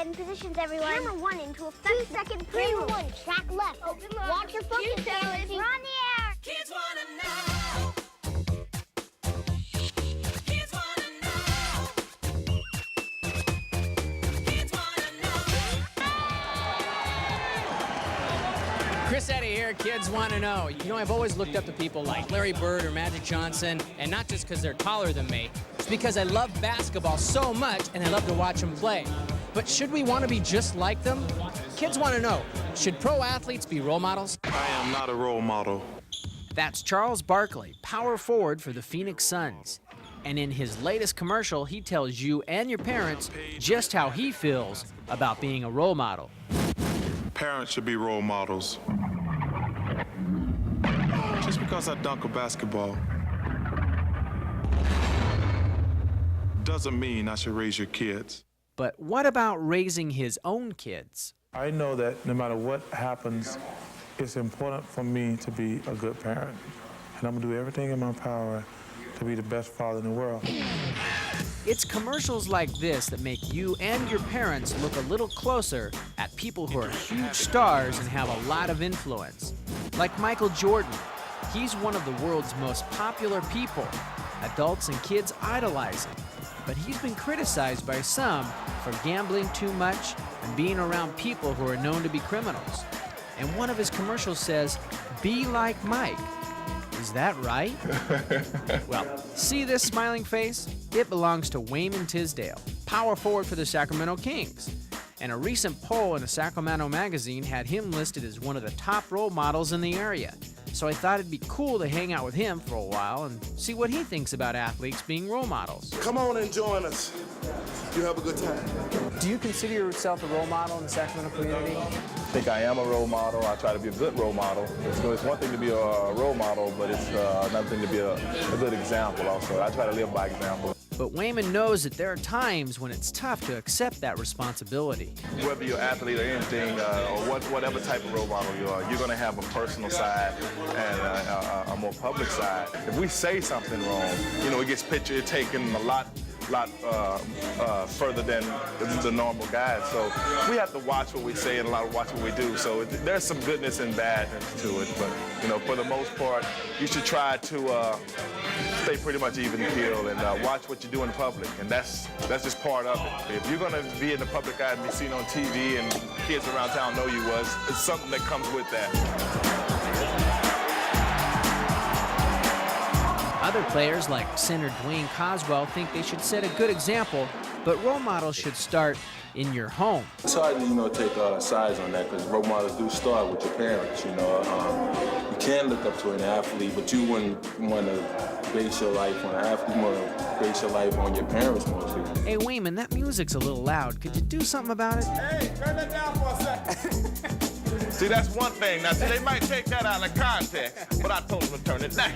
in positions, everyone. Camera 1 into effect. 2-second camera 1, track left. Open up. Watch your focus, Challenge. We're on the air. Kids wanna know. Kids wanna know. Kids wanna know. Chris Eddy here, Kids Want to Know. You know, I've always looked up to people like Larry Bird or Magic Johnson, and not just because they're taller than me. It's because I love basketball so much, and I love to watch them play. But should we want to be just like them? Kids want to know, should pro athletes be role models? I am not a role model. That's Charles Barkley, power forward for the Phoenix Suns. And in his latest commercial, he tells you and your parents just how he feels about being a role model. Parents should be role models. Just because I dunk a basketball doesn't mean I should raise your kids. But what about raising his own kids? I know that no matter what happens, it's important for me to be a good parent. And I'm gonna do everything in my power to be the best father in the world. It's commercials like this that make you and your parents look a little closer at people who are huge stars and have a lot of influence. Like Michael Jordan. He's one of the world's most popular people. Adults and kids idolize him. But he's been criticized by some for gambling too much and being around people who are known to be criminals. And one of his commercials says, "Be like Mike." Is that right? Well, see this smiling face? It belongs to Wayman Tisdale, power forward for the Sacramento Kings. And a recent poll in a Sacramento magazine had him listed as one of the top role models in the area. So I thought it'd be cool to hang out with him for a while and see what he thinks about athletes being role models. Come on and join us. You have a good time. Do you consider yourself a role model in the Sacramento community? I think I am a role model. I try to be a good role model. It's one thing to be a role model, but it's another thing to be a good example also. I try to live by example. But Wayman knows that there are times when it's tough to accept that responsibility. Whether you're an athlete or anything, or whatever type of role model you are, you're going to have a personal side and a more public side. If we say something wrong, you know, it gets pictured taken a lot further than the normal guys. So we have to watch what we say and watch what we do. So there's some goodness and badness to it. But, you know, for the most part, you should try to stay pretty much even keel and watch what you do in public. And that's just part of it. If you're going to be in the public eye and be seen on TV and kids around town know you was, it's something that comes with that. Other players like center Dwayne Coswell think they should set a good example, but role models should start in your home. It's hard to, take sides on that because role models do start with your parents, you can look up to an athlete, but you wouldn't want to base your life on an athlete. You want to base your life on your parents mostly. Hey, Wayman, that music's a little loud. Could you do something about it? Hey, turn that down for a second. See, that's one thing. Now, see, they might take that out of context, but I told them to turn it down.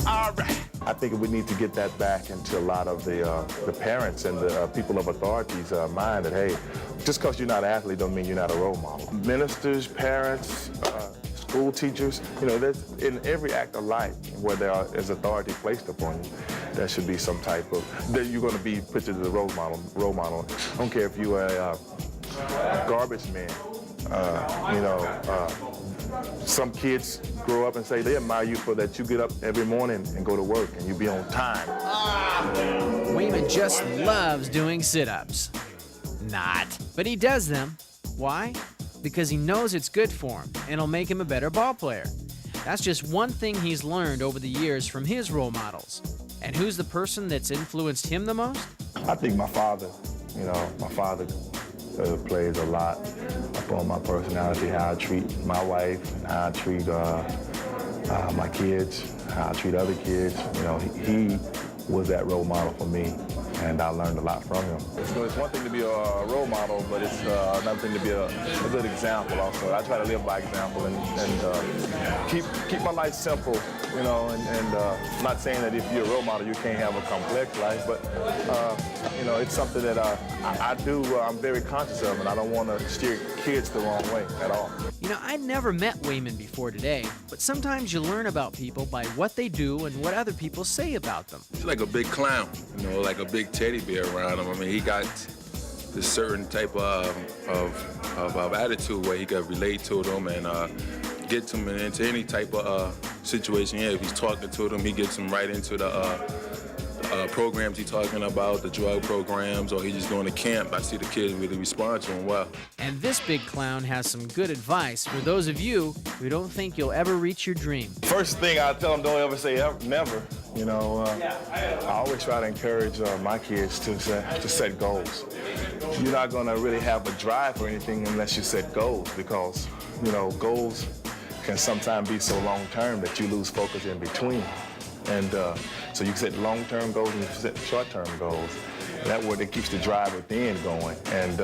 All right. I think we need to get that back into a lot of the parents and the people of authority's mind that, hey, just because you're not an athlete don't mean you're not a role model. Ministers, parents, school teachers, there's in every act of life where there is authority placed upon you, there should be some type of, that you're going to be pictured as a role model. I don't care if you're a garbage man, some kids grow up and say they admire you for that you get up every morning and go to work and you be on time. Wayman just loves doing sit-ups. Not. But he does them. Why? Because he knows it's good for him and it'll make him a better ball player. That's just one thing he's learned over the years from his role models. And who's the person that's influenced him the most? I think my father. My father plays a lot upon my personality, how I treat my wife, and how I treat my kids, how I treat other kids. He was that role model for me, and I learned a lot from him. So it's one thing to be a role model, but it's another thing to be a good example also. I try to live by example and keep my life simple, and I'm not saying that if you're a role model you can't have a complex life, but it's something that I do, I'm very conscious of, and I don't want to steer kids the wrong way at all. I'd never met Wayman before today, but sometimes you learn about people by what they do and what other people say about them. He's like a big clown, like a big teddy bear around him. I mean, he got this certain type of attitude where he could relate to them and get them into any type of situation. Yeah, if he's talking to them, he gets them right into the programs he's talking about, the drug programs, or he's just going to camp. I see the kids really respond to him well. And this big clown has some good advice for those of you who don't think you'll ever reach your dream. First thing I tell them, don't ever say ever, never. You know, I always try to encourage my kids to set goals. You're not going to really have a drive for anything unless you set goals, because, you know, goals can sometimes be so long-term that you lose focus in between. And so you set long-term goals and you set short-term goals. And that way it keeps the drive within going. And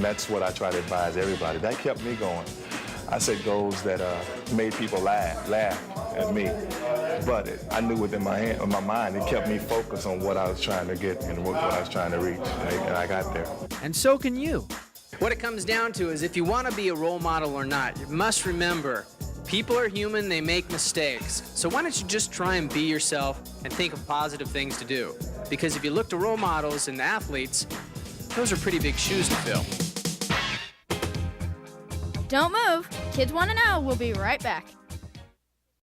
that's what I try to advise everybody. That kept me going. I set goals that made people laugh at me. But I knew within my mind, it kept me focused on what I was trying to get and what I was trying to reach. And I got there. And so can you. What it comes down to is if you want to be a role model or not, you must remember, people are human, they make mistakes. So why don't you just try and be yourself and think of positive things to do? Because if you look to role models and athletes, those are pretty big shoes to fill. Don't move. Kids Want to Know. We'll be right back.